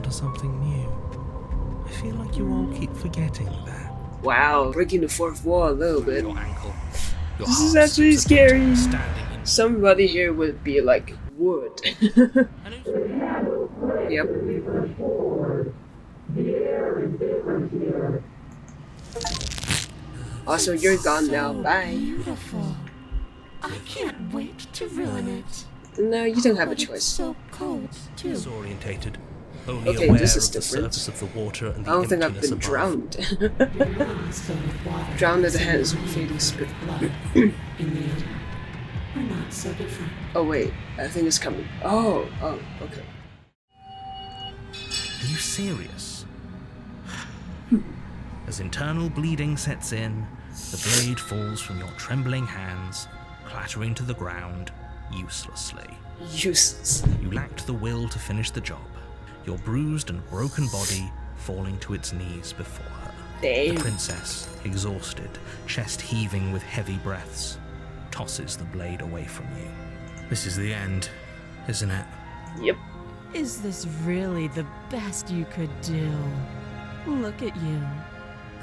onto something new. I feel like you all keep forgetting that. Wow, breaking the fourth wall a little bit. Your ankle. Your This is heart actually skips a beat, scary. standing in. Somebody here would be like, wood. Yep. Also, you're gone now. Bye. Beautiful. I can't wait to ruin it. No, you don't have a But it's choice. so cold, too. Disorientated, only Okay, aware this is of the different. surface of the water and the I don't think I've emptiness been above. drowned. Lungs filled with water. Drowned at the hands of fading spirit. Blood in the air. We're not so different. Oh wait, I think it's coming. Oh, okay. Are you serious? As internal bleeding sets in, the blade falls from your trembling hands, clattering to the ground, uselessly. Useless. You lacked the will to finish the job, your bruised and broken body falling to its knees before her. Damn. The princess, exhausted, chest heaving with heavy breaths, tosses the blade away from you. This is the end, isn't it? Yep. Is this really the best you could do? Look at you.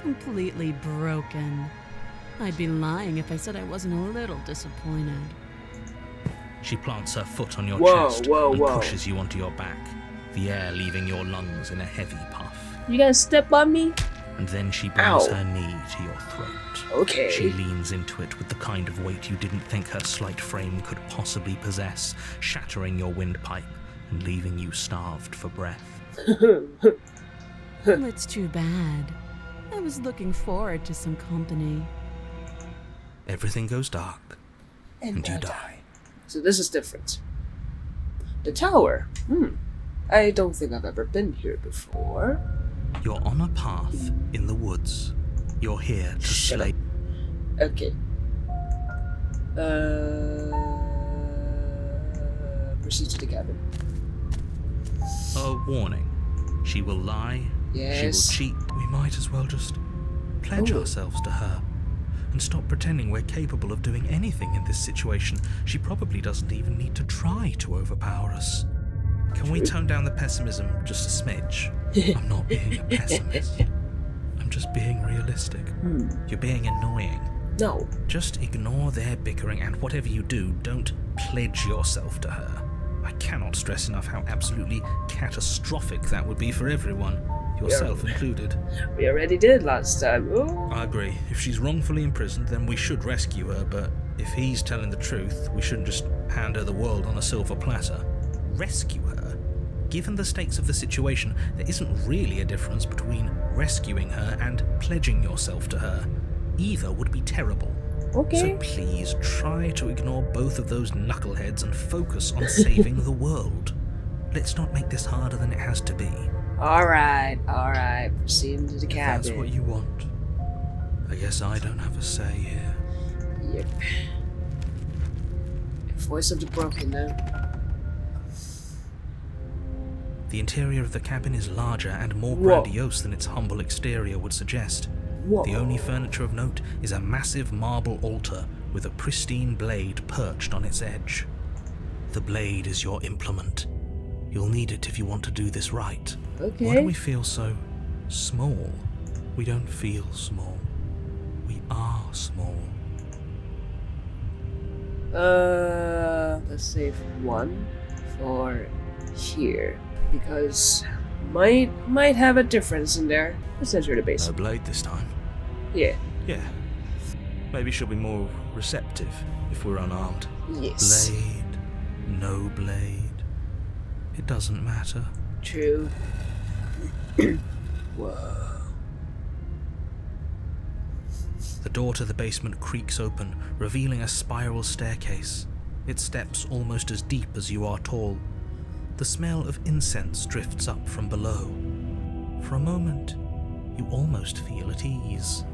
Completely broken. I'd be lying if I said I wasn't a little disappointed. She plants her foot on your Whoa, chest whoa, and whoa. pushes you onto your back, the air leaving your lungs in a heavy puff. You guys step on me? And then she brings Ow. her knee to your throat. Okay. She leans into it with the kind of weight you didn't think her slight frame could possibly possess, shattering your windpipe and leaving you starved for breath. It's too bad. I was looking forward to some company. Everything goes dark, and you die. So this is different. The tower. I don't think I've ever been here before. You're on a path in the woods. You're here to Shut slay. Okay. Proceed to the cabin. A warning. She will lie. Yes. She will cheat. We might as well just pledge Oh. ourselves to her and stop pretending we're capable of doing anything in this situation. She probably doesn't even need to try to overpower us. Can we tone down the pessimism just a smidge? I'm not being a pessimist. I'm just being realistic. You're being annoying. No. Just ignore their bickering, and whatever you do, don't pledge yourself to her. I cannot stress enough how absolutely catastrophic that would be for everyone, yourself included. We already did last time. Oh. I agree. If she's wrongfully imprisoned, then we should rescue her, but if he's telling the truth, we shouldn't just hand her the world on a silver platter. Rescue her? Given the stakes of the situation, there isn't really a difference between rescuing her and pledging yourself to her. Either would be terrible. Okay. So please try to ignore both of those knuckleheads and focus on saving the world. Let's not make this harder than it has to be. Alright. Proceed into the If cabin. that's what you want, I guess I don't have a say here. Yep. Voice of the broken now. The interior of the cabin is larger and more Whoa. grandiose than its humble exterior would suggest. Whoa. The only furniture of note is a massive marble altar with a pristine blade perched on its edge. The blade is your implement. You'll need it if you want to do this right. Okay. Why do we feel so small? We don't feel small. We are small. Let's save one for here. Because might have a difference in there. Let's enter the No basement. blade this time. Yeah. Yeah. Maybe she'll be more receptive if we're unarmed. Yes. Blade, no blade. It doesn't matter. True. Whoa. The door to the basement creaks open, revealing a spiral staircase. Its steps almost as deep as you are tall. The smell of incense drifts up from below. For a moment, you almost feel at ease.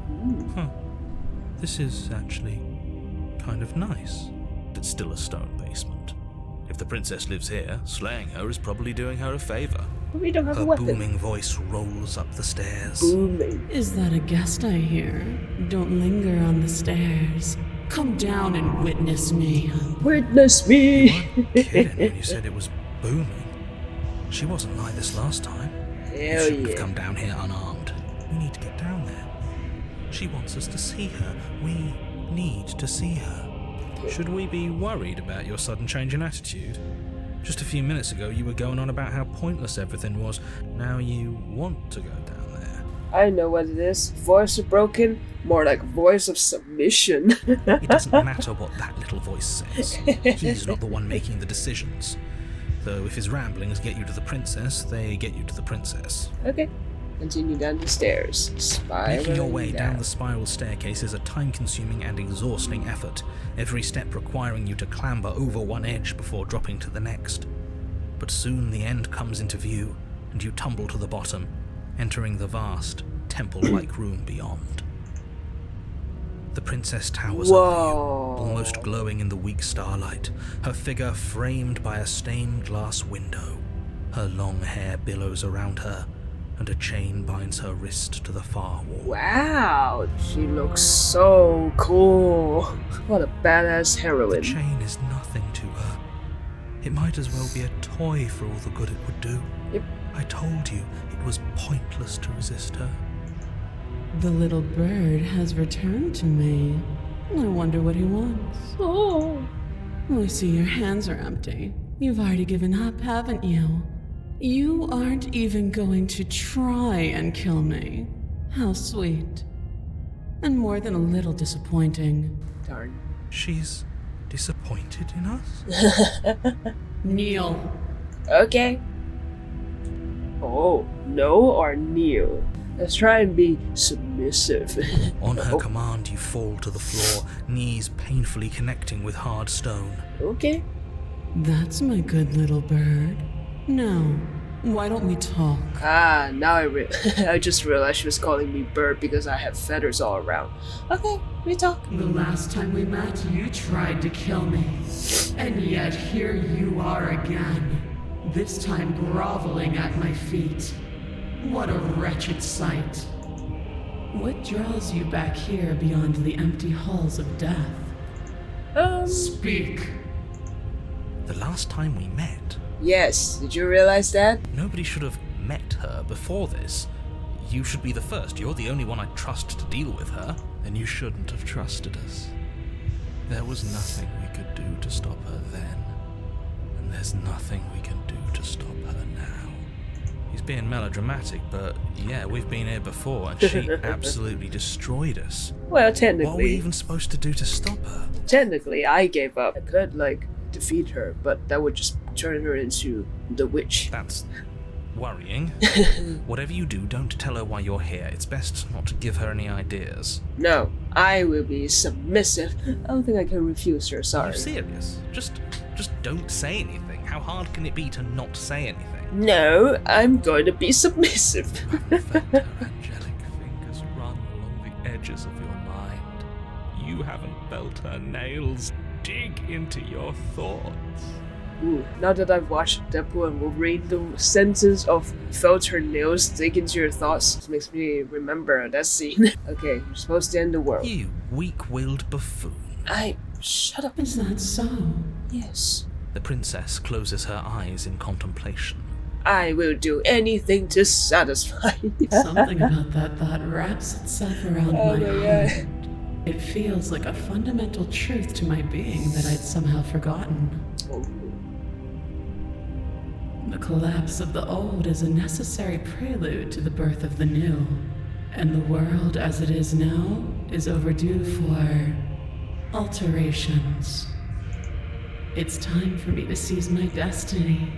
This is actually kind of nice. It's still a stone basement. If the princess lives here, slaying her is probably doing her a favor. We don't have a Her weapon. booming voice rolls up the stairs. Booming. Is that a guest I hear? Don't linger on the stairs. Come down and witness me. Witness You me. weren't kidding when you said it was booming. She wasn't like this last time. You Hell shouldn't have yeah. come down here unarmed. We need to get down there. She wants us to see her. We need to see her. Should we be worried about your sudden change in attitude? Just a few minutes ago, you were going on about how pointless everything was. Now you want to go down there. I know what it is. Voice of broken, more like voice of submission. It doesn't matter what that little voice says. He's not the one making the decisions. Though if his ramblings get you to the princess, they get you to the princess. Okay. Continue down the stairs. Making your way Spiraling down the spiral staircase is a time-consuming and exhausting effort, every step requiring you to clamber over one edge before dropping to the next. But soon the end comes into view, and you tumble to the bottom, entering the vast, temple-like room beyond. The princess towers over you, Whoa. almost glowing in the weak starlight, her figure framed by a stained glass window. Her long hair billows around her, and a chain binds her wrist to the far wall. Wow, she looks so cool. What a badass The heroine. chain is nothing to her. It might as well be a toy for all the good it would do. Yep. I told you it was pointless to resist her. The little bird has returned to me. I wonder what he wants. Oh. I see your hands are empty. You've already given up, haven't you? You aren't even going to try and kill me. How sweet. And more than a little disappointing. Darn. She's disappointed in us? Kneel. Okay. Oh, no or kneel? Let's try and be submissive. On her Oh. command, you fall to the floor, knees painfully connecting with hard stone. Okay. That's my good little bird. Now, why don't we talk? Ah, now I just realized she was calling me bird because I have feathers all around. Okay, we talk. The last time we met, you tried to kill me. And yet here you are again. This time groveling at my feet. What a wretched sight. What draws you back here beyond the empty halls of death? Speak. The last time we met, Yes, did you realize that? nobody should have met her before this. You should be the first. You're the only one I'd trust to deal with her. Then you shouldn't have trusted us. There was nothing we could do to stop her then, and there's nothing we can do to stop her now. He's being melodramatic, but yeah, we've been here before, and she absolutely destroyed us. Well, What are we technically, even supposed to do to stop her? I gave up. I could, defeat her, but that would just turn her into the witch. That's worrying. Whatever you do, don't tell her why you're here. It's best not to give her any ideas. No, I will be submissive. I don't think I can refuse her, Are sorry. you serious? Just don't say anything. How hard can it be to not say anything? No, I'm going to be submissive. Felt her angelic fingers run along the edges of your mind. You haven't felt her nails dig into your thoughts. Ooh, now that I've watched Deadpool and Wolverine, the sentence of felt her nails dig into your thoughts makes me remember that scene. Okay, you're supposed to end the world. You weak-willed buffoon. Shut up. Is that so? Yes. The princess closes her eyes in contemplation. I will do anything to satisfy you. Something about that thought wraps itself around Oh my my heart. God. It feels like a fundamental truth to my being that I'd somehow forgotten. The collapse of the old is a necessary prelude to the birth of the new. And the world as it is now is overdue for alterations. It's time for me to seize my destiny.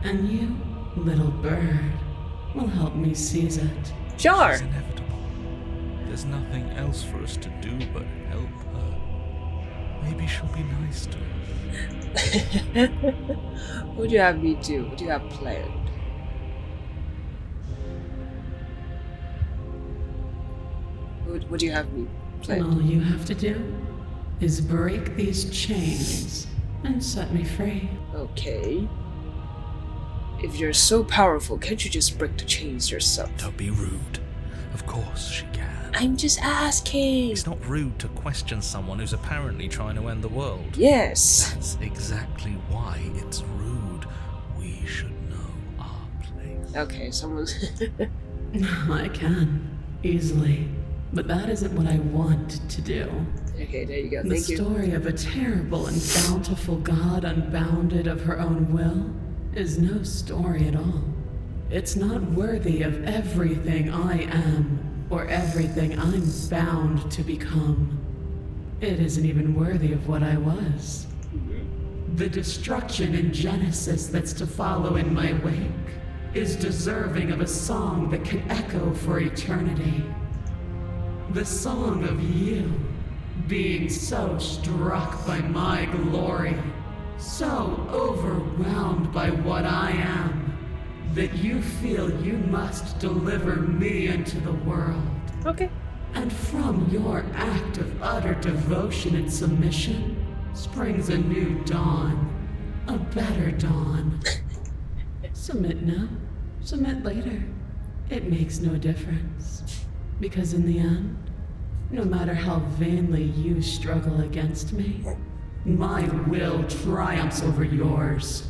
And you, little bird, will help me seize it. Sure. It's inevitable. There's nothing else for us to do but help her. Maybe she'll be nice to us. What do you have me do? What do you have planned? What do you have me And planned? all you have to do is break these chains and set me free. Okay. If you're so powerful, can't you just break the chains yourself? Don't be rude. Of course she can. I'm just asking. It's not rude to question someone who's apparently trying to end the world. Yes. That's exactly why it's rude. We should know our place. Okay, someone's. I can, easily. But that isn't what I want to do. Okay, there you go. The Thank you. story of a terrible and bountiful God unbounded of her own will is no story at all. It's not worthy of everything I am or everything I'm bound to become. It isn't even worthy of what I was. The destruction in Genesis that's to follow in my wake is deserving of a song that can echo for eternity. The song of you being so struck by my glory, so overwhelmed by what I am, that you feel you must deliver me into the world. Okay. And from your act of utter devotion and submission springs a new dawn, a better dawn. Submit now, submit later. It makes no difference. Because in the end, no matter how vainly you struggle against me, my will triumphs over yours.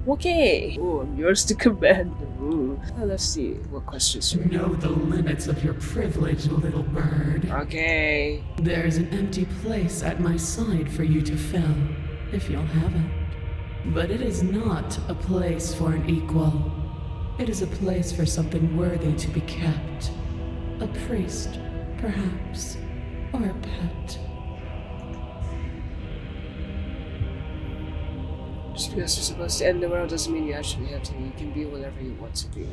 Okay. Ooh, I'm yours to command. Ooh. Let's see what questions you Know the limits of your privilege, little bird. Okay. There's an empty place at my side for you to fill, if you'll have it. But it is not a place for an equal. It is a place for something worthy to be kept. A priest, perhaps, or a pet. Just because you're supposed to end the world doesn't mean you actually have to. You can be whatever you want to be.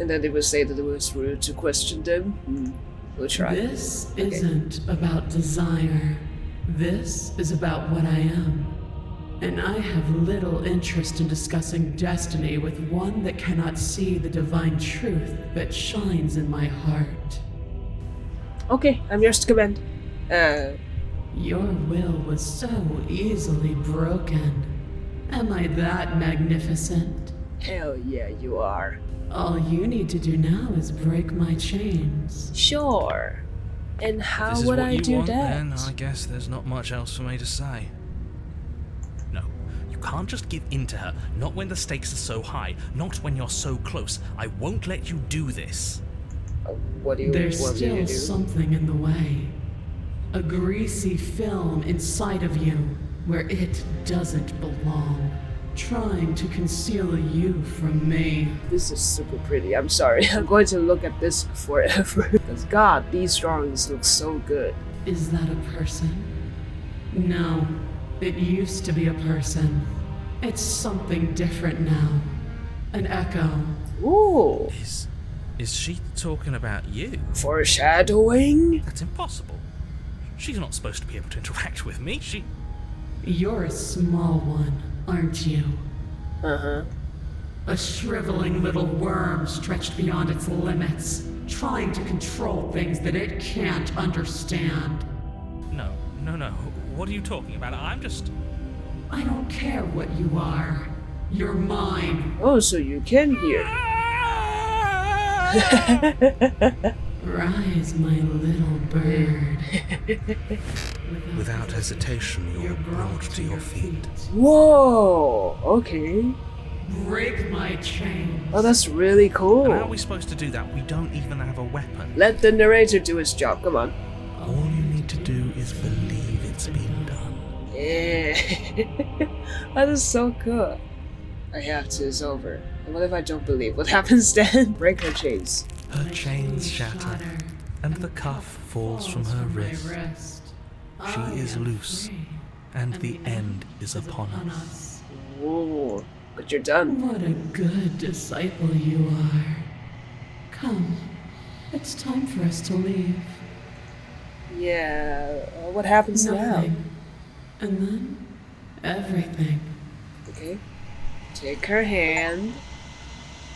And then they would say that it was rude to question them. We'll try. This isn't about desire. This is about what I am. And I have little interest in discussing destiny with one that cannot see the divine truth that shines in my heart. Okay, I'm yours to command. Your will was so easily broken. Am I that magnificent? Hell yeah, you are. All you need to do now is break my chains. Sure. And how This is would what I you do want, that? then I guess there's not much else for me to say. No, you can't just give in to her. Not when the stakes are so high. Not when you're so close. I won't let you do this. What do you There's want me to still do? something in the way. A greasy film inside of you where it doesn't belong. Trying to conceal you from me. This is super pretty. I'm sorry. I'm going to look at this forever. Because God, these drawings look so good. Is that a person? No, it used to be a person. It's something different now. An echo. Ooh. Is she talking about you? Foreshadowing? That's impossible. She's not supposed to be able to interact with me. You're a small one, aren't you? Uh-huh. A shriveling little worm stretched beyond its limits, trying to control things that it can't understand. No. What are you talking about? I'm just... I don't care what you are. You're mine. Oh, so you can hear. Rise, my little bird. Without hesitation, you're brought to your feet. Whoa. Okay. Break my chains. Oh, that's really cool. And how are we supposed to do that? We don't even have a weapon. Let the narrator do his job. Come on. All you need to do is believe it's been done. Yeah. That is so cool. I have to. It's over. And what if I don't believe? What happens then? Break her chains. Her chains shatter, and the cuff falls from her wrist. She is loose, and the end is upon us. Ooh. But you're done. What a good disciple you are. Come, it's time for us to leave. Yeah. What happens now? Nothing. And then, everything. Okay. Take her hand.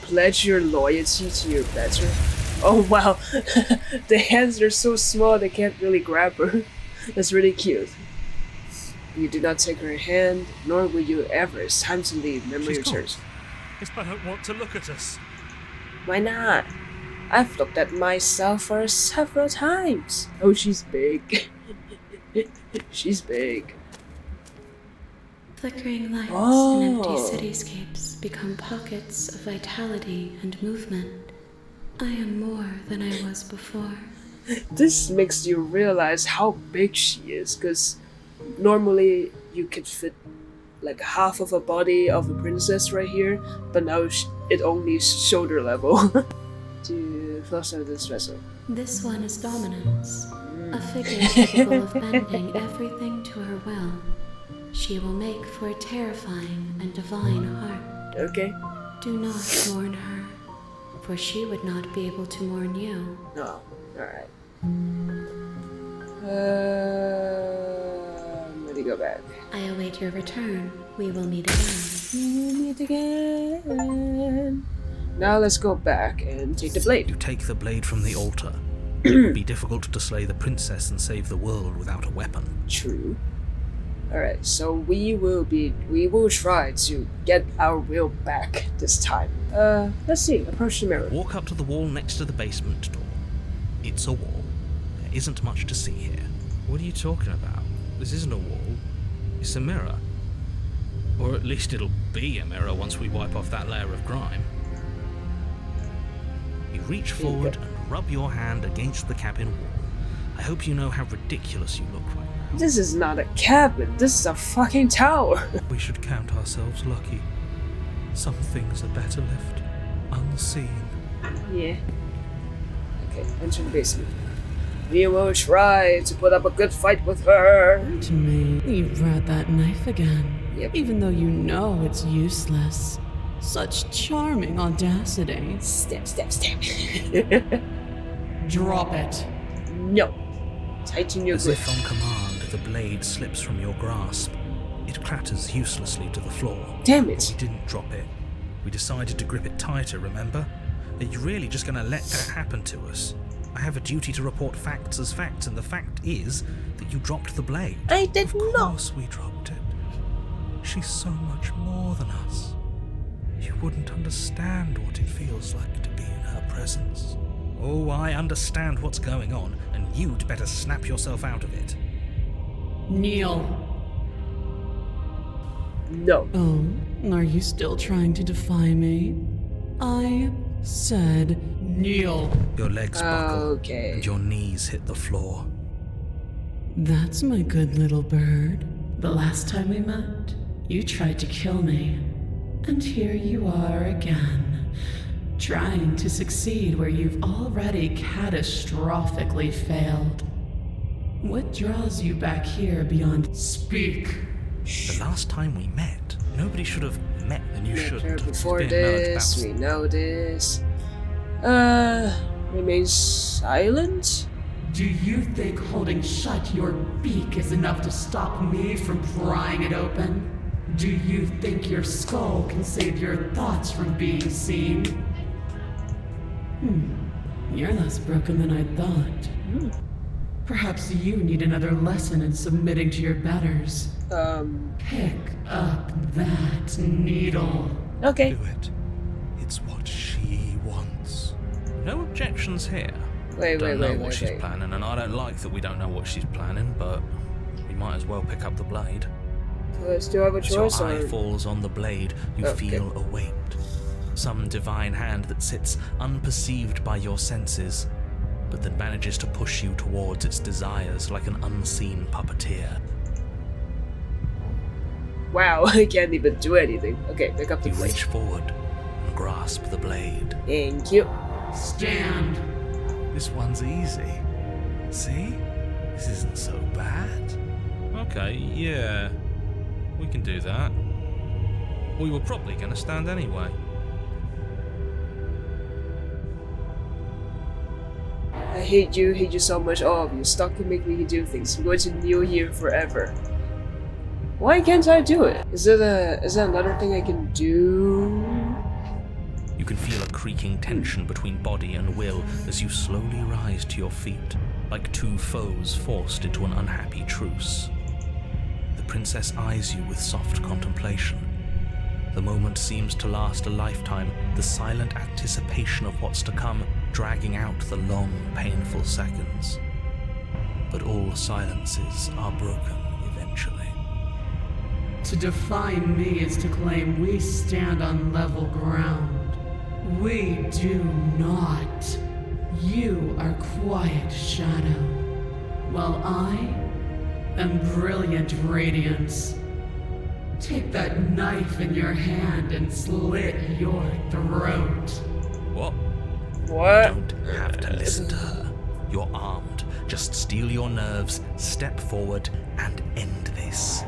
Pledge your loyalty to your better. Oh wow. The hands are so small they can't really grab her. That's really cute. You do not take her hand, nor will you ever. It's time to leave. Memory She's gone. returns. If I don't want to look at us. Why not? I've looked at myself for several times. Oh, she's big. She's big. Flickering lights Oh. and empty cityscapes become pockets of vitality and movement. I am more than I was before. This makes you realize how big she is, because normally you could fit like half of a body of a princess right here, but now it only is shoulder level. To foster this vessel. This one is Dominance, a figure capable of bending everything to her will. She will make for a terrifying and divine heart. Okay. Do not mourn her, for she would not be able to mourn you. No. Alright. Let me go back. I await your return. We will meet again. Meet again. Now let's go back and take the blade. You take the blade from the altar. It would be difficult to slay the princess and save the world without a weapon. True. Alright, so we will try to get our will back this time. Let's see, approach the mirror. Walk up to the wall next to the basement door. It's a wall. There isn't much to see here. What are you talking about? This isn't a wall. It's a mirror. Or at least it'll be a mirror once we wipe off that layer of grime. You reach forward and rub your hand against the cabin wall. I hope you know how ridiculous you look right now. This is not a cabin, this is a fucking tower. We should count ourselves lucky. Some things are better left unseen. Yeah. Okay, enter the basement. We will try to put up a good fight with her. To me, you brought that knife again. Yep. Even though you know it's useless. Such charming audacity. Stab, stab, stab. Drop it. No. Tighten your As grip. if on command, the blade slips from your grasp. It clatters uselessly to the floor. Damn But it. we didn't drop it. We decided to grip it tighter, remember? Are you really just going to let that happen to us? I have a duty to report facts as facts, and the fact is that you dropped the blade. I did Of not. course we dropped it. She's so much more than us. You wouldn't understand what it feels like to be in her presence. Oh, I understand what's going on, and you'd better snap yourself out of it. Kneel. No. Oh, are you still trying to defy me? I said Kneel. Your legs buckle, Okay. and your knees hit the floor. that's my good little bird. The last time we met, you tried to kill me. And here you are again, trying to succeed where you've already catastrophically failed. What draws you back here beyond speak? The last time we met, nobody should have met and you Met should. her before It's been this, we know this. Remain silent? Do you think holding shut your beak is enough to stop me from prying it open? Do you think your skull can save your thoughts from being seen? You're less broken than I thought. Perhaps you need another lesson in submitting to your betters. Pick up that needle. Okay. Do it. It's what she wants. No objections here. Wait, Don't know wait, what wait, she's wait. planning, and I don't like that we don't know what she's planning, but we might as well pick up the blade. Do I still have a As your choice eye or? falls on the blade, you Okay. feel a weight. Some divine hand that sits unperceived by your senses, but that manages to push you towards its desires like an unseen puppeteer. Wow, I can't even do anything. Okay, pick up the You blade. reach forward and grasp the blade. Thank you. Stand. This one's easy. See? This isn't so bad. Okay, yeah. We can do that. We were probably going to stand anyway. I hate you so much. All of you. Stop can make me do things. I'm going to kneel here forever. Why can't I do it? Is there another thing I can do? You can feel a creaking tension between body and will as you slowly rise to your feet, like two foes forced into an unhappy truce. The princess eyes you with soft contemplation. The moment seems to last a lifetime, the silent anticipation of what's to come dragging out the long, painful seconds. But all silences are broken eventually. To define me is to claim we stand on level ground. We do not. You are quiet shadow, while I am brilliant radiance. Take that knife in your hand and slit your throat. What? What? Don't have to listen to her. You're armed. Just steel your nerves, step forward, and end this.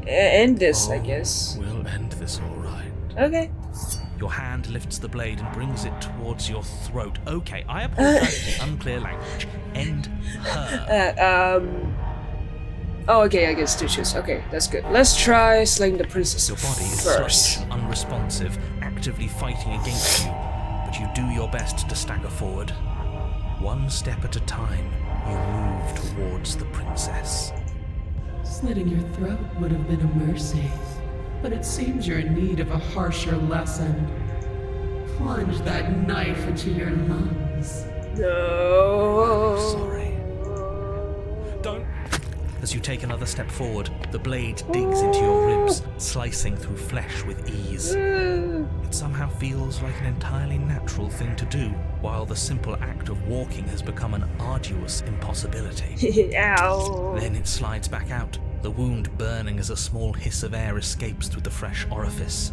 End this, I guess. We'll end this all right. Okay. Your hand lifts the blade and brings it towards your throat. Okay, I apologize for the unclear language. End her. Oh, okay, I get stitches. Okay, that's good. Let's try slaying the princess Your body is first. sluggish and unresponsive, actively fighting against you, but you do your best to stagger forward. One step at a time, you move towards the princess. Slitting your throat would have been a mercy, but it seems you're in need of a harsher lesson. Plunge that knife into your lungs. No. Sorry. Don't. As you take another step forward, the blade digs into your ribs, slicing through flesh with ease. It somehow feels like an entirely natural thing to do, while the simple act of walking has become an arduous impossibility. Ow. Then it slides back out, the wound burning as a small hiss of air escapes through the fresh orifice.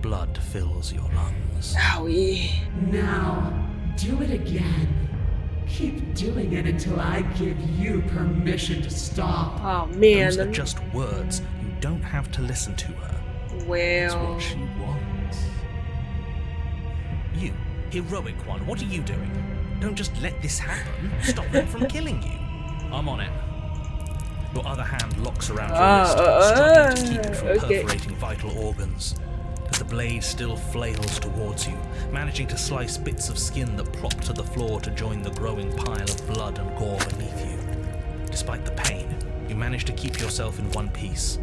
Blood fills your lungs. Owie. Now, do it again. Keep doing it until I give you permission to stop. Oh Those are man. just words. You don't have to listen to her. It's Well. what she wants. You, heroic one, what are you doing? Don't just let this happen. Stop them from killing you. I'm on it. Your other hand locks around your wrist, struggling to keep it from okay. perforating vital organs. But the blade still flails towards you, managing to slice bits of skin that plop to the floor to join the growing pile of blood and gore beneath you. Despite the pain, you manage to keep yourself in one piece,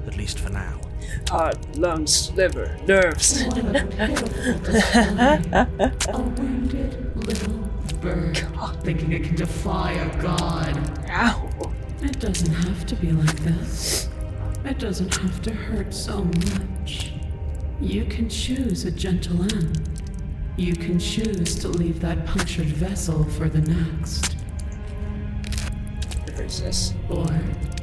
at least for now. Heart, lungs, liver, nerves. What a pitiful display. A wounded little bird thinking it can defy a god. Ow. It doesn't have to be like this. It doesn't have to hurt so much. You can choose a gentle end. You can choose to leave that punctured vessel for the next. The princess. Or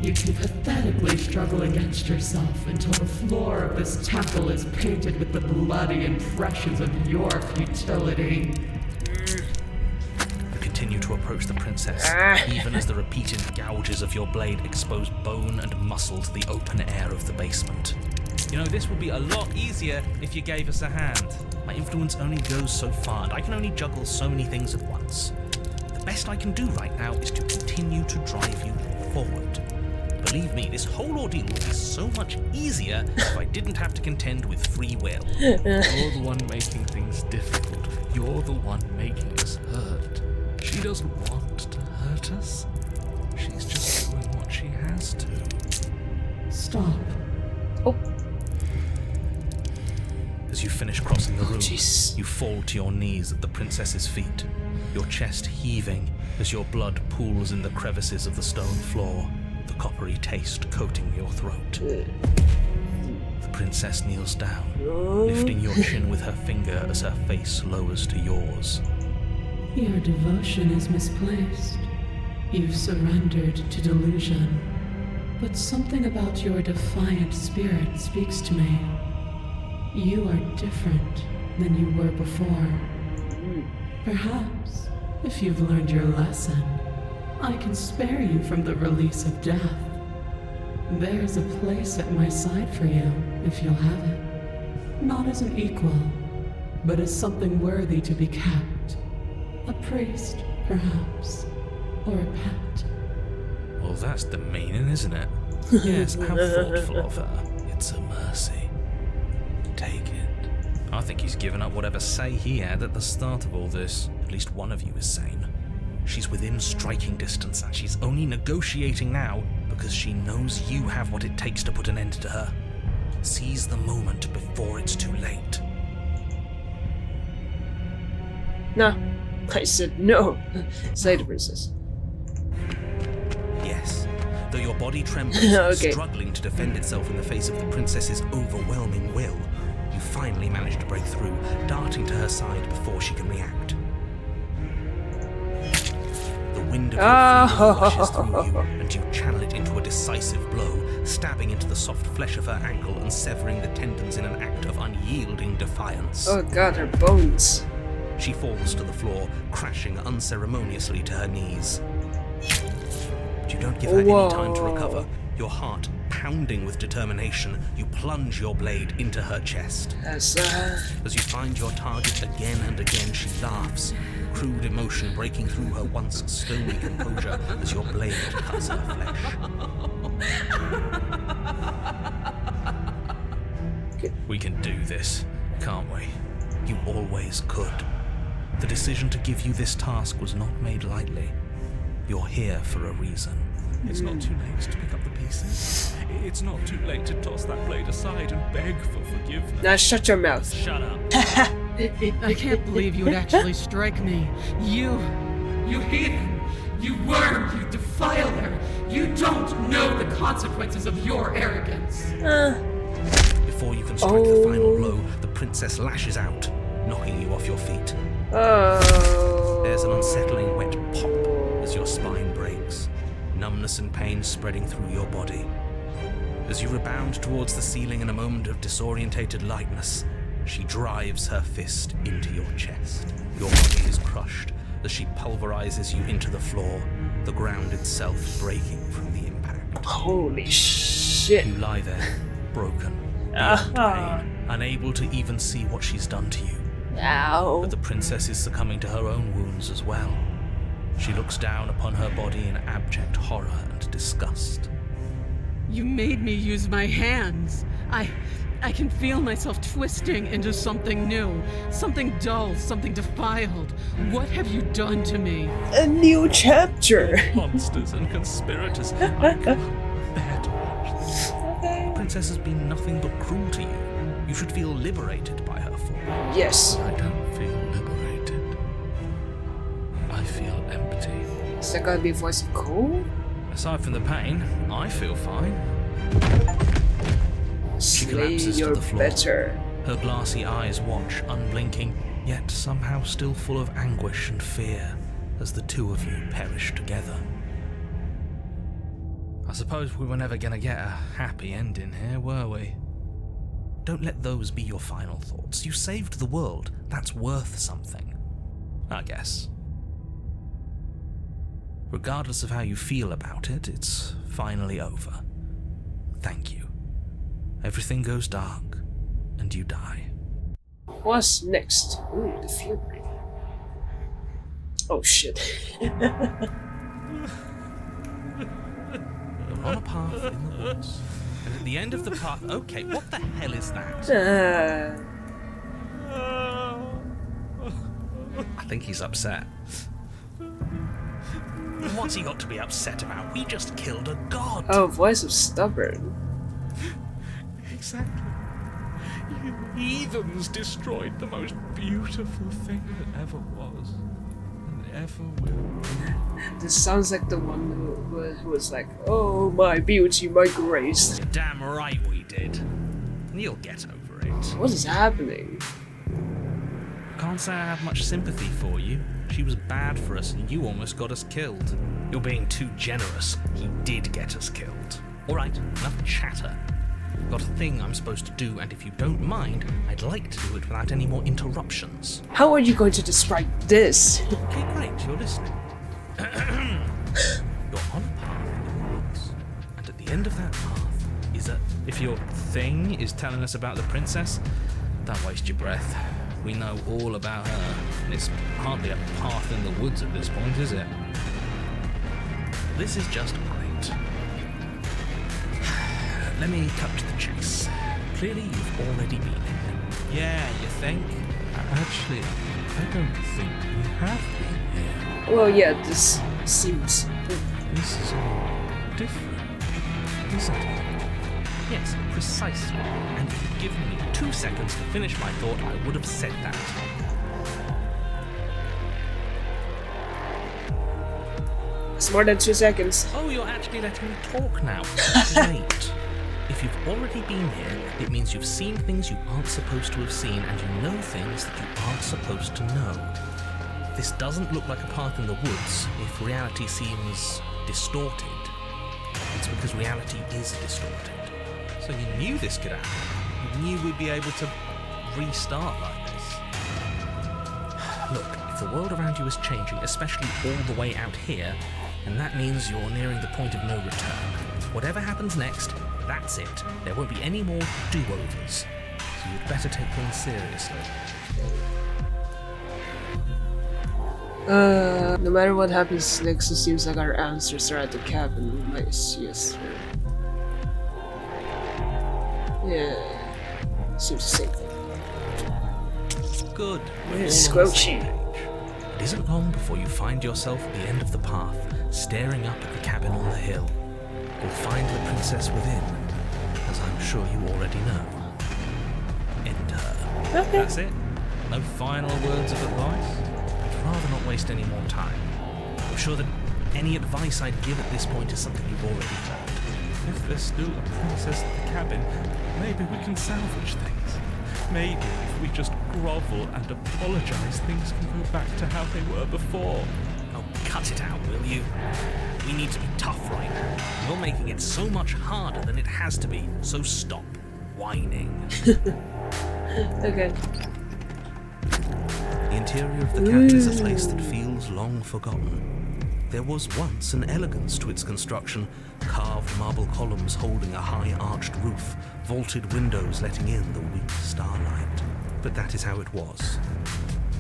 you can pathetically struggle against yourself until the floor of this temple is painted with the bloody impressions of your futility. You continue to approach the princess, even as the repeated gouges of your blade expose bone and muscle to the open air of the basement. You know, this would be a lot easier if you gave us a hand. My influence only goes so far, and I can only juggle so many things at once. The best I can do right now is to continue to drive you forward. Believe me, this whole ordeal would be so much easier if I didn't have to contend with free will. You're the one making things difficult. You're the one making us hurt. She doesn't want to hurt us. She's just doing what she has to. Stop. As you finish crossing the room, jeez. you fall to your knees at the princess's feet, your chest heaving as your blood pools in the crevices of the stone floor, the coppery taste coating your throat. The princess kneels down, lifting your chin with her finger as her face lowers to yours. Your devotion is misplaced. You've surrendered to delusion. But something about your defiant spirit speaks to me. You are different than you were before. Perhaps, if you've learned your lesson, I can spare you from the release of death. There's a place at my side for you, if you'll have it. Not as an equal, but as something worthy to be kept. A priest, perhaps, or a pet. Well, that's the meaning, isn't it? Yes, how thoughtful of her. It's a mercy. Take it. I think he's given up whatever say he had at the start of all this. At least one of you is sane. She's within striking distance, and she's only negotiating now because she knows you have what it takes to put an end to her. Seize the moment before it's too late. No. I said no. Slay the princess. Yes, Though your body trembles, Okay. struggling to defend itself in the face of the princess's overwhelming will, you finally manage to break through, darting to her side before she can react. The wind of your freedom rushes through you, and you channel it into a decisive blow, stabbing into the soft flesh of her ankle and severing the tendons in an act of unyielding defiance. Oh god, her bones. She falls to the floor, crashing unceremoniously to her knees. But you don't give her any time to recover. Your heart pounding with determination, you plunge your blade into her chest. As you find your target again and again, she laughs, crude emotion breaking through her once stony composure as your blade cuts her flesh. We can do this, can't we? You always could. The decision to give you this task was not made lightly. You're here for a reason. It's not too late to pick up the pieces. It's not too late to toss that blade aside and beg for forgiveness. now shut your mouth. Shut up. I can't believe you would actually strike me. You heathen! You worm! You defiler! You don't know the consequences of your arrogance! Before you can strike the final blow, the princess lashes out, knocking you off your feet. Oh. There's an unsettling wet pop as your spine breaks, numbness and pain spreading through your body. As you rebound towards the ceiling in a moment of disorientated lightness, she drives her fist into your chest. Your body is crushed as she pulverizes you into the floor, the ground itself breaking from the impact. Holy shit. You lie there, broken, beyond pain, unable to even see what she's done to you. Ow. But the princess is succumbing to her own wounds as well. She looks down upon her body in abject horror and disgust. You made me use my hands. I can feel myself twisting into something new, something dull, something defiled. What have you done to me? A new chapter. Monsters and conspirators. I can't bear to watch this. The princess has been nothing but cruel to you. You should feel liberated by her fall. Yes. I don't feel liberated. I feel empty. Is that gonna be a voice of Cole? Aside from the pain, I feel fine. She Slay collapses to your the floor. better. Her glassy eyes watch, unblinking, yet somehow still full of anguish and fear, as the two of you perish together. I suppose we were never gonna get a happy ending here, were we? Don't let those be your final thoughts. You saved the world. That's worth something. I guess. Regardless of how you feel about it, it's finally over. Thank you. Everything goes dark, and you die. What's next? Ooh, the Fury. Oh shit. You're on a path in the woods, and at the end of the path... Okay, what the hell is that? I think he's upset. What's he got to be upset about? We just killed a god. Oh, voice of stubborn. Exactly. You heathens destroyed the most beautiful thing that ever was and ever will be. This sounds like the one who was like, oh my beauty, my grace. Damn right we did. You'll get over it. What is happening? Can't say I have much sympathy for you. She was bad for us and you almost got us killed. You're being too generous. He did get us killed. Alright, enough chatter. Got a thing I'm supposed to do, and if you don't mind, I'd like to do it without any more interruptions. How are you going to describe this? Okay, great, you're listening. You're on a path in the woods, and at the end of that path is a... If your thing is telling us about the princess, don't waste your breath. We know all about her, and it's hardly a path in the woods at this point, is it? This is just great. Let me cut to the chase. Clearly you've already been here. Yeah, you think? Actually, I don't think we have been here. Well, yeah, this seems... This is all different, isn't it? Yes, precisely. And if you'd given me 2 seconds to finish my thought, I would have said that. It's more than 2 seconds. Oh, you're actually letting me talk now. Great. If you've already been here, it means you've seen things you aren't supposed to have seen, and you know things that you aren't supposed to know. This doesn't look like a path in the woods if reality seems distorted. It's because reality is distorted. So you knew this could happen. You knew we'd be able to restart like this. Look, if the world around you is changing, especially all the way out here, then that means you're nearing the point of no return. Whatever happens next, that's it. There won't be any more do-overs. So you'd better take things seriously. No matter what happens next, it seems like our answers are at the cabin. We might see us through. Yeah, seems the same thing. Good. Squelchy. It isn't long before you find yourself at the end of the path, staring up at the cabin on the hill. You'll find the princess within, as I'm sure you already know. Enter. Okay. That's it? No final words of advice? I'd rather not waste any more time. I'm sure that any advice I'd give at this point is something you've already heard. If there's still a princess at the cabin, maybe we can salvage things. Maybe if we just grovel and apologize, things can go back to how they were before. Oh, cut it out, will you? We need to be tough right now. You're making it so much harder than it has to be, so stop whining. Okay. The interior of the cabin is a place that feels long forgotten. There was once an elegance to its construction, carved marble columns holding a high arched roof, vaulted windows letting in the weak starlight. But that is how it was.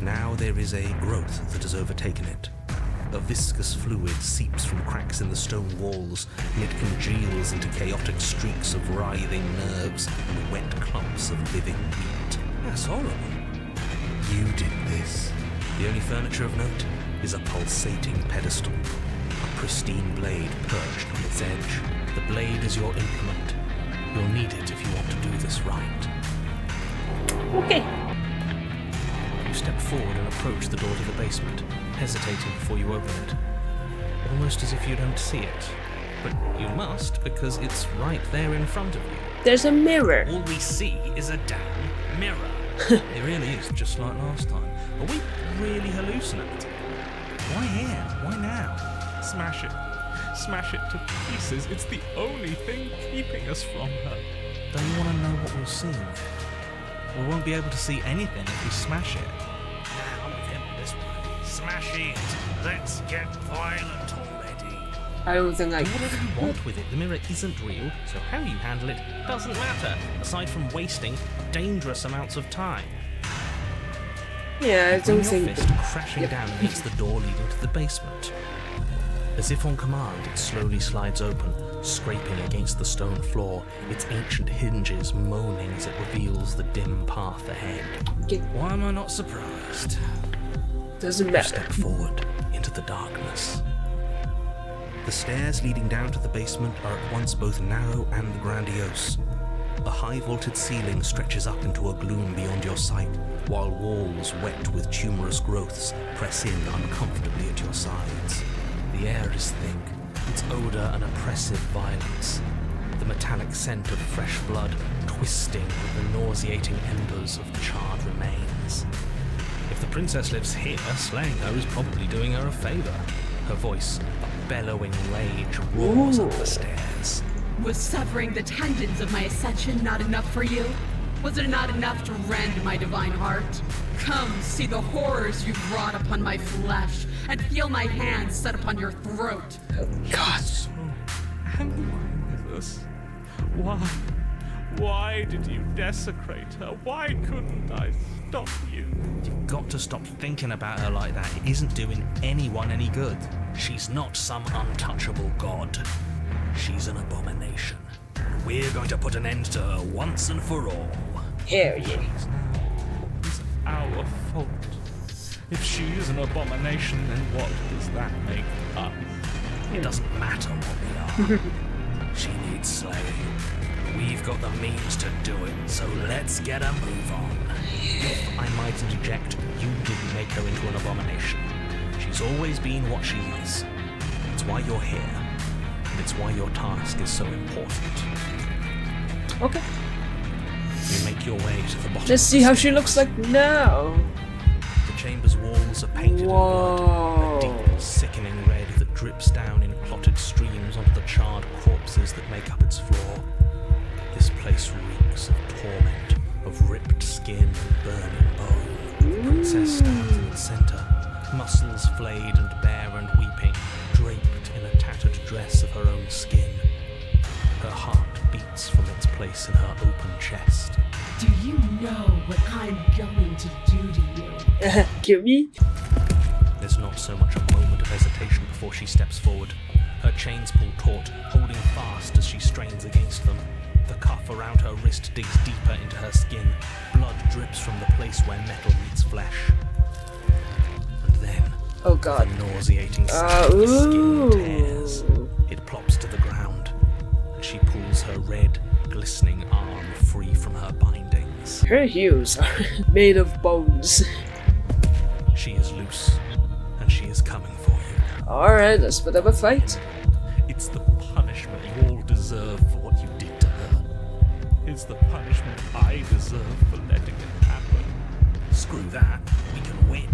Now there is a growth that has overtaken it. A viscous fluid seeps from cracks in the stone walls, and it congeals into chaotic streaks of writhing nerves and wet clumps of living meat. That's horrible. You did this. The only furniture of note is a pulsating pedestal, a pristine blade perched on its edge. The blade is your implement. You'll need it if you want to do this right. Okay. You step forward and approach the door to the basement, hesitating before you open it. Almost as if you don't see it. But you must, because it's right there in front of you. There's a mirror. All we see is a damn mirror. It really is, just like last time. Are we really hallucinating? Why here? Why now? Smash it. Smash it to pieces. It's the only thing keeping us from her. Don't you want to know what we'll see? We won't be able to see anything if we smash it. Now, with him this way. Smash it. Let's get violent already. I don't think I Do whatever you want with it. The mirror isn't real, so how you handle it doesn't matter, aside from wasting dangerous amounts of time. Yeah, I Bring don't your think. fist crashing down against the door leading to the basement. As if on command, it slowly slides open, scraping against the stone floor, its ancient hinges moaning as it reveals the dim path ahead. Okay. Why am I not surprised? Doesn't You matter. step forward into the darkness. The stairs leading down to the basement are at once both narrow and grandiose. A high vaulted ceiling stretches up into a gloom beyond your sight, while walls wet with tumorous growths press in uncomfortably at your sides. The air is thick, its odor an oppressive violence, the metallic scent of fresh blood twisting with the nauseating embers of charred remains. If the princess lives here, slaying her is probably doing her a favor. Her voice, a bellowing rage, roars up the stairs. Was severing the tendons of my ascension not enough for you? Was it not enough to rend my divine heart? Come, see the horrors you've brought upon my flesh, and feel my hands set upon your throat. God. So angry with us. Why? Why did you desecrate her? Why couldn't I stop you? You've got to stop thinking about her like that. It isn't doing anyone any good. She's not some untouchable god. She's an abomination. We're going to put an end to her once and for all. Hell yeah. It's our fault. If she's an abomination, then what does that make us? It doesn't matter what we are. She needs slaying. We've got the means to do it, so let's get a move on. If I might interject, you didn't make her into an abomination. She's always been what she is. It's why you're here, and it's why your task is so important. Okay. You make your way to the bottom. Let's see how she looks like now. The chamber's walls are painted in blood, a deep, sickening red that drips down in clotted streams onto the charred corpses that make up its floor. This place reeks of torment, of ripped skin and burning bone. The princess stands in the center, muscles flayed and bare and weeping, draped in a tattered dress of her own skin. Her heart beats from its place in her open chest. Do you know what I'm going to do to you? Kill me? There's not so much a moment of hesitation before she steps forward. Her chains pull taut, holding fast as she strains against them. The cuff around her wrist digs deeper into her skin. Blood drips from the place where metal meets flesh. And then, Oh god. the nauseating sound of the skin Ooh. tears. It plops to the ground, and she pulls her red, glistening arm free from her bindings. Her heels are made of bones. She is loose, and she is coming for you. Alright, let's put up a fight. It's the punishment you all deserve for what you did to her. It's the punishment I deserve for letting it happen. Screw that. We can win.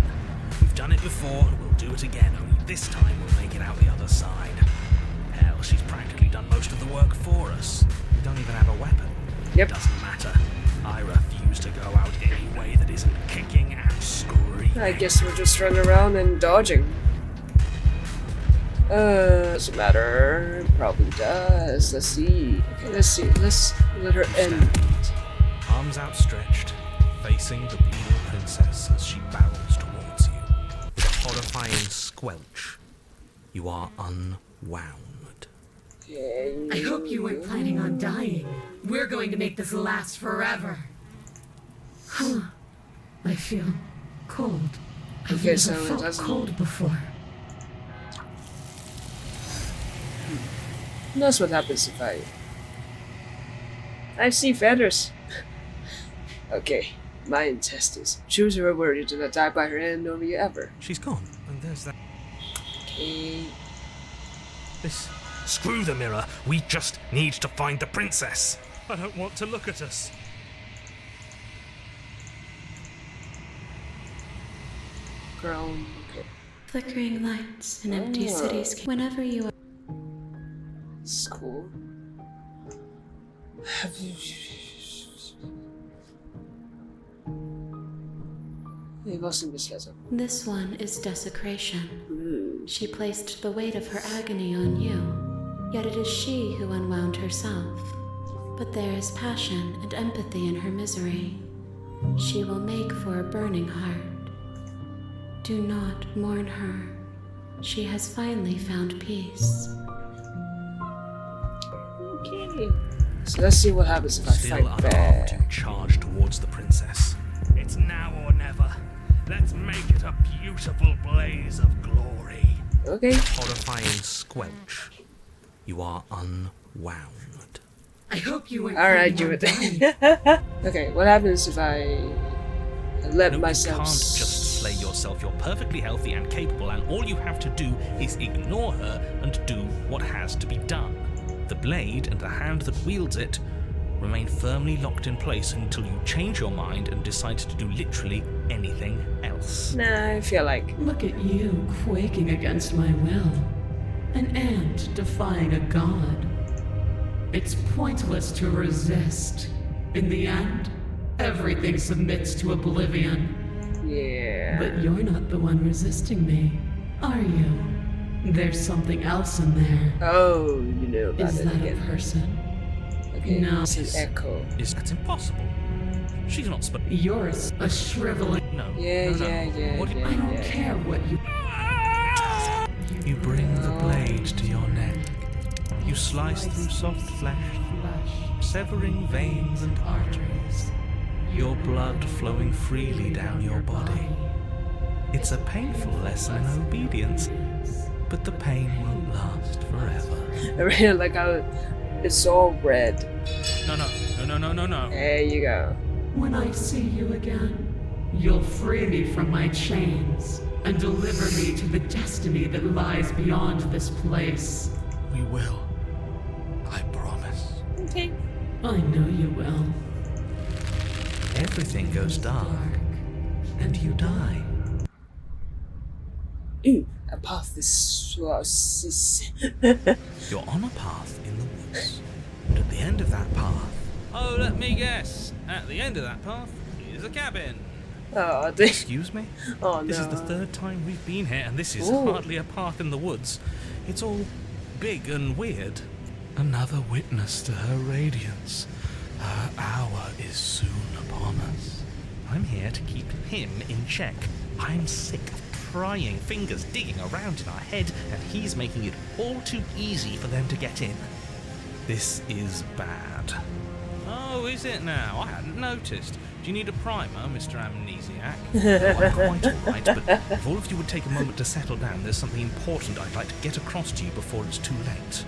We've done it before and we'll do it again, only this time we'll make it out the other side. Hell, she's practically done most of the work for us. We don't even have a weapon. Yep. Doesn't matter. I refuse to go out any way that isn't kicking and screaming. I guess we're just running around and dodging. Doesn't matter. Probably does. Let's see. Okay, let's see. Let's let her end. Arms outstretched, facing the bleeding princess as she barrels towards you. With a horrifying squelch, you are unwound. Okay. I hope you weren't planning on dying. We're going to make this last forever. Huh. I feel cold. I've Okay, never so it felt doesn't- cold before. That's what happens if I see feathers. Okay, my intestines. Choose her word. You do not die by her hand only ever. She's gone, and there's that. Okay. This. Screw the mirror. We just need to find the princess. I don't want to look at us. Girl. Okay. Flickering lights in empty Oh. cities. Whenever you are It's cool. Hey, what's in this letter? This one is desecration. She placed the weight of her agony on you, yet it is she who unwound herself. But there is passion and empathy in her misery. She will make for a burning heart. Do not mourn her. She has finally found peace. Okay. So let's see what happens if I Still fight unarmed, back. you charge towards the princess. It's now or never. Let's make it a beautiful blaze of glory. Okay. Horrifying squelch. You are unwound. I hope you weren't Alright, planning do on it. dying. Okay, what happens if I let No, myself... you can't just slay yourself. You're perfectly healthy and capable, and all you have to do is ignore her and do what has to be done. The blade and the hand that wields it remain firmly locked in place until you change your mind and decide to do literally anything else. Nah, I feel like... Look at you quaking against my will. An ant defying a god. It's pointless to resist. In the end, everything submits to oblivion. Yeah. But you're not the one resisting me, are you? There's something else in there. Oh, you know about Is it that a again. person? Okay, No. it's an echo. That's impossible. She's not supposed. Yours, a shriveling. No. Yeah, no, no. yeah. What do you- I don't care what you. You bring the blade to your neck. You slice through soft flesh, severing veins and arteries. Your blood flowing freely down your body. It's a painful lesson in obedience, but the pain won't last forever. I really like how it's all red. No. There you go. When I see you again, you'll free me from my chains. and deliver me to the destiny that lies beyond this place. We will. I promise. Okay. I know you will. Everything goes dark, and you die. Ooh, a path is You're on a path in the woods, and at the end of that path... Oh, let me guess. At the end of that path is a cabin. Oh, Excuse me? Oh no. This is the third time we've been here, and this is Ooh. hardly a path in the woods. It's all big and weird. Another witness to her radiance. Her hour is soon upon us. I'm here to keep him in check. I'm sick of prying fingers digging around in our head, and he's making it all too easy for them to get in. This is bad. Oh, is it now? I hadn't noticed. Do you need a primer, Mr. Amnesiac? No, I'm quite alright, but if all of you would take a moment to settle down, there's something important I'd like to get across to you before it's too late.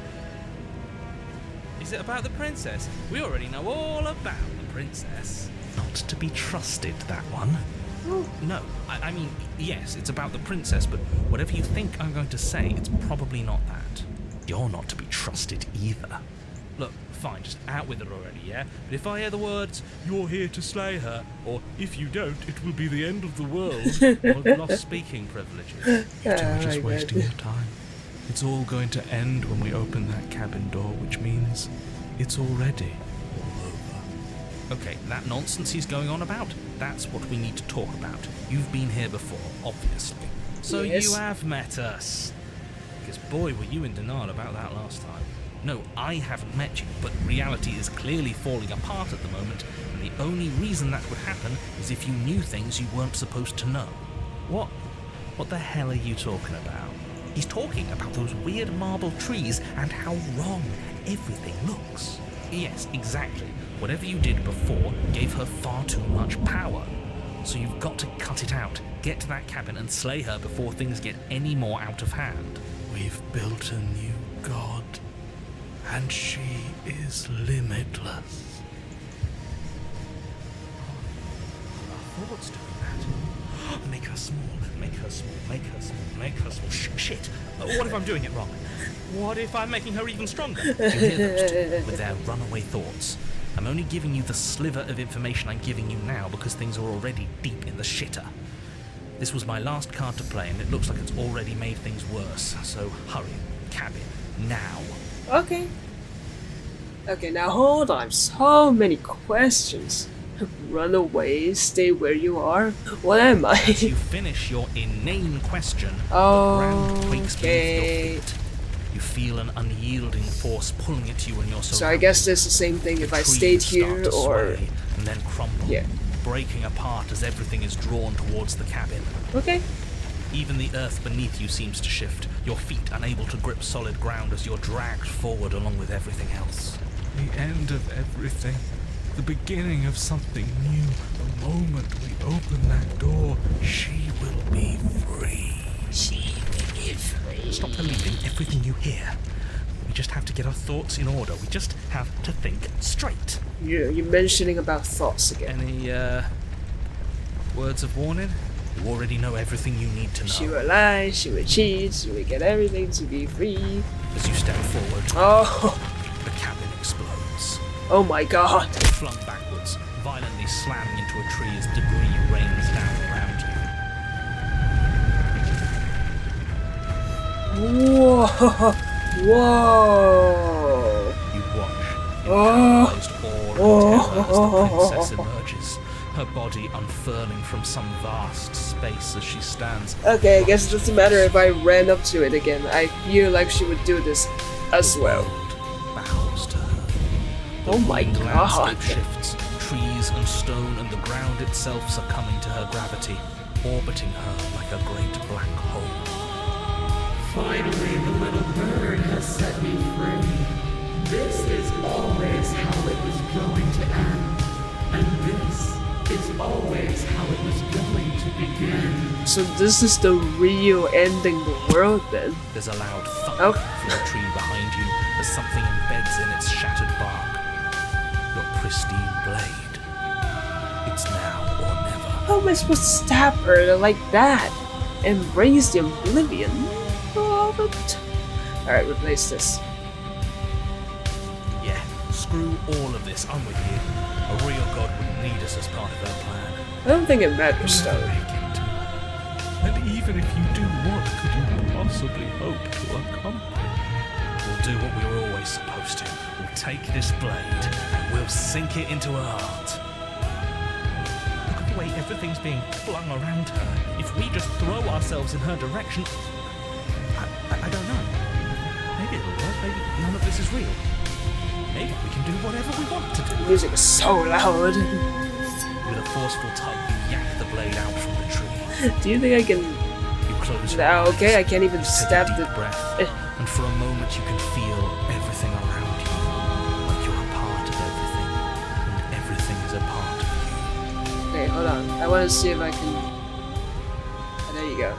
Is it about the princess? We already know all about the princess. Not to be trusted, that one. No, I mean, yes, it's about the princess, but whatever you think I'm going to say, it's probably not that. You're not to be trusted either. Look, fine, just out with it already, yeah? But if I hear the words, "You're here to slay her," or "If you don't, it will be the end of the world," I've lost speaking privileges. You two are just wasting your time. It's all going to end when we open that cabin door, which means it's already all over. Okay, that nonsense he's going on about, that's what we need to talk about. You've been here before, obviously. So Yes. you have met us. Because boy, were you in denial about that last time. No, I haven't met you, but reality is clearly falling apart at the moment, and the only reason that would happen is if you knew things you weren't supposed to know. What the hell are you talking about? He's talking about those weird marble trees and how wrong everything looks. Yes, exactly. Whatever you did before gave her far too much power. So you've got to cut it out, get to that cabin and slay her before things get any more out of hand. We've built a new god, and she is limitless. Our thoughts doing that. Make her small, make her small, make her small, make her small. Shit! What if I'm doing it wrong? What if I'm making her even stronger? You hear those two with their runaway thoughts. I'm only giving you the sliver of information I'm giving you now because things are already deep in the shitter. This was my last card to play, and it looks like it's already made things worse. So hurry, cabin, now. Okay. Okay, now hold on. So many questions. Run away, stay where you are. What am I? As you finish your inane question, the ground quakes beneath your feet. You feel an unyielding force pulling at you, and you're So I guess it's the same thing if I stayed here or... sway and then crumble, Yeah. breaking apart as everything is drawn towards the cabin. Okay. Even the earth beneath you seems to shift, your feet unable to grip solid ground as you're dragged forward along with everything else. The end of everything. The beginning of something new. The moment we open that door, she will be free. She will be free. Stop believing everything you hear. We just have to get our thoughts in order. We just have to think straight. You're mentioning about thoughts again. Any, words of warning? You already know everything you need to know. She will lie, she will cheat, she will get everything to be free. As you step forward, Oh, the cabin explodes. oh my god. Flung backwards, violently slamming into a tree as debris rains down around you. Whoa. Whoa. You watch in Oh. paralyzed awe and terror as the princess emerges, her body unfurling from some vast space as she stands. Okay, I guess it doesn't matter if I ran up to it again. I feel like she would do this as well. Bows to her. The Oh my winged god. landscape shifts. Trees and stone and the ground itself succumbing to her gravity, orbiting her like a great black hole. Finally, the little bird has set me free. This is always how it was going to end. And this is always how it was going to begin. So this is the real ending the world then. There's a loud thump Oh. from the tree behind you as something embeds in its shattered bark. Your pristine blade. It's now or never. How am I supposed to stab her like that? Embrace the oblivion of it. Alright, replace this. Yeah, screw all of this. I'm with you. A real god wouldn't need us as part of her plan. I don't think it matters We'll though. never make it to her. And even if you do, what could you possibly hope to accomplish? We'll do what we were always supposed to. We'll take this blade and we'll sink it into her heart. Look at the way everything's being flung around her. If we just throw ourselves in her direction, I don't know. Maybe it'll work. Maybe none of this is real. Maybe we can do whatever we want to do. The music is so loud. With a forceful tug, you yank the blade out from the tree. Do you think I can... You close your Nah, eyes. okay, I can't even Just stab take a the... deep breath, Eh. and for a moment you can feel everything around you, like you're a part of everything, and everything is a part of you. Okay, hold on. I want to see if I can... Oh, there you go.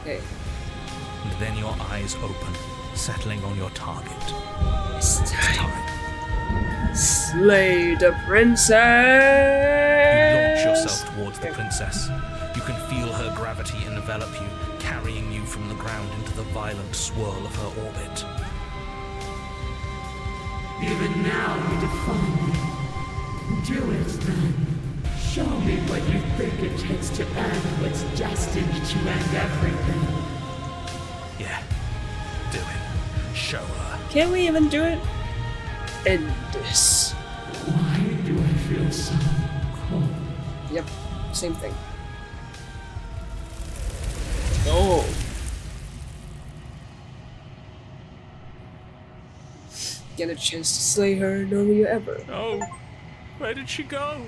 Okay. And then your eyes open, settling on your target. It's It's time. time. Slay the princess! You launch yourself towards the princess. You can feel her gravity envelop you, carrying you from the ground into the violent swirl of her orbit. Even now you defy me. Do it then. Show me what you think it takes to end what's destined to end everything. Yeah, do it. Show her. Can we even do it? End this. Why do I feel so cold? Yep, same thing. Oh. Get a chance to slay her, nor will you ever. No. Where did she go?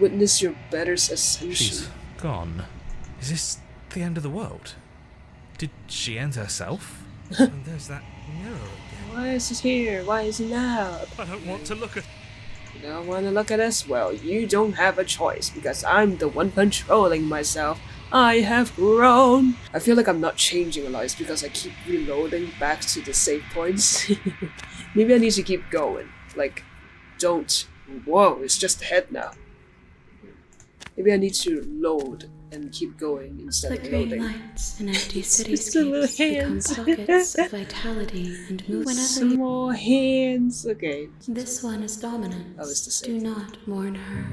Witness your better's ascension. She's gone. Is this the end of the world? Did she end herself? And there's that mirror again. Why is it here? Why is it now? I don't want to look at. You don't want to look at us? Well, you don't have a choice because I'm the one controlling myself. I have grown. I feel like I'm not changing a lot. It's because I keep reloading back to the save points. Maybe I need to keep going. Like, don't. Whoa, it's just ahead now. Maybe I need to load and keep going instead of Flickering loading. lights and empty Just the little cityscapes become hands. pockets of vitality and move whenever Some you... more hands. Okay. This one is dominant. Oh, it's the Do same. not mourn her,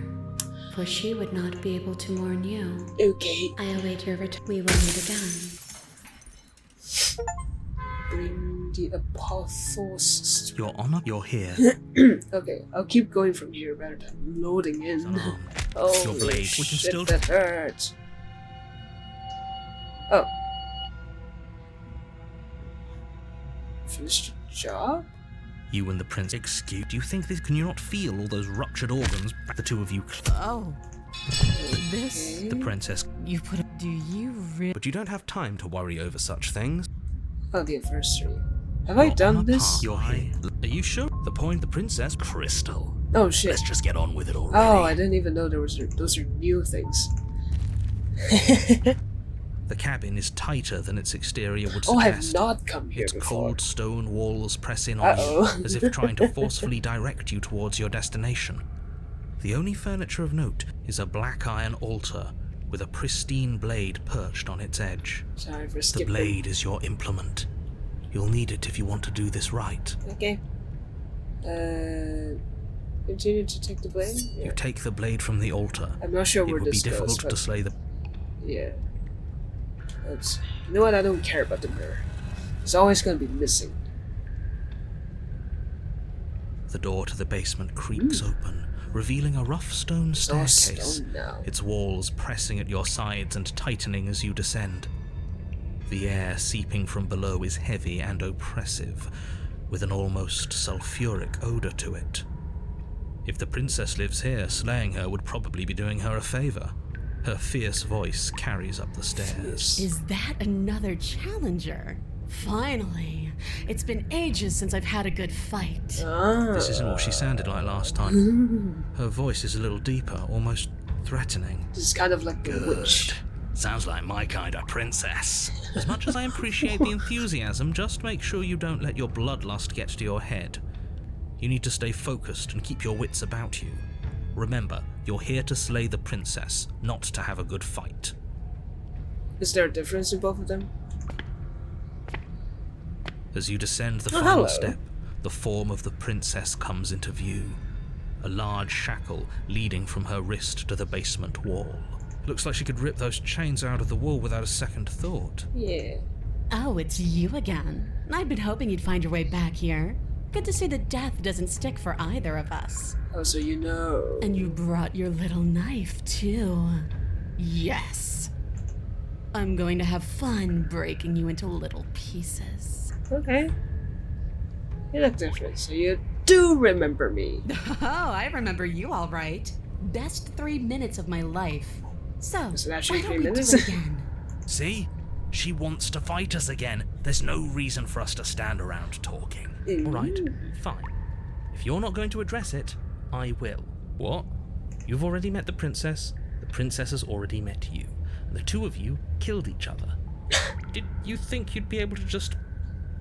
for she would not be able to mourn you. Okay. I await your return. We will meet again. Bring the Apophos. Your honor, you're here. Okay, I'll keep going from here rather than loading in. Unarmed. Oh, Your blade, we can shit, still- that hurts. Oh. Finish the job? You and the prince. Excuse. Do you think this? Can you not feel all those ruptured organs? The two of you. Oh, this Okay. The princess. you put. Do you really? But you don't have time to worry over such things. Oh, the anniversary. Have I You're on done a this? path. You're here. Are you sure? The point. The princess. Crystal. Oh shit. Let's just get on with it already. Oh, I didn't even know those are new things. The cabin is tighter than its exterior would Oh, I have suggest. not come here Its before. cold stone walls press in on Uh-oh. you, as if trying to forcefully direct you towards your destination. The only furniture of note is a black iron altar with a pristine blade perched on its edge. Sorry for The skipping. blade is your implement. You'll need it if you want to do this right. Okay. Continue to take the blade? Yeah. You take the blade from the altar. I'm not sure It where would be this difficult goes, to but slay the. yeah. That's, you know what? I don't care about the mirror. It's always gonna be missing. The door to the basement creaks open, revealing a rough stone It's all staircase. stone now. Its walls pressing at your sides and tightening as you descend. The air seeping from below is heavy and oppressive, with an almost sulphuric odor to it. If the princess lives here, slaying her would probably be doing her a favor. Her fierce voice carries up the stairs. Is that another challenger? Finally. It's been ages since I've had a good fight. Ah. This isn't what she sounded like last time. Her voice is a little deeper, almost threatening. This is kind of like the witch. Sounds like my kind of princess. As much as I appreciate the enthusiasm, just make sure you don't let your bloodlust get to your head. You need to stay focused and keep your wits about you. Remember, you're here to slay the princess, not to have a good fight. Is there a difference in both of them? As you descend the Oh, final hello. step, the form of the princess comes into view. A large shackle leading from her wrist to the basement wall. Looks like she could rip those chains out of the wall without a second thought. Yeah. Oh, it's you again. I'd been hoping you'd find your way back here. Good to see that death doesn't stick for either of us. Oh, so you know. And you brought your little knife, too. Yes. I'm going to have fun breaking you into little pieces. Okay. You look different, so you do remember me. Oh, I remember you all right. Best 3 minutes of my life. So, Is it actually why 3 don't we minutes? do it again? See? She wants to fight us again. There's no reason for us to stand around talking. All right, fine. If you're not going to address it, I will. What? You've already met the princess has already met you, and the two of you killed each other. Did you think you'd be able to just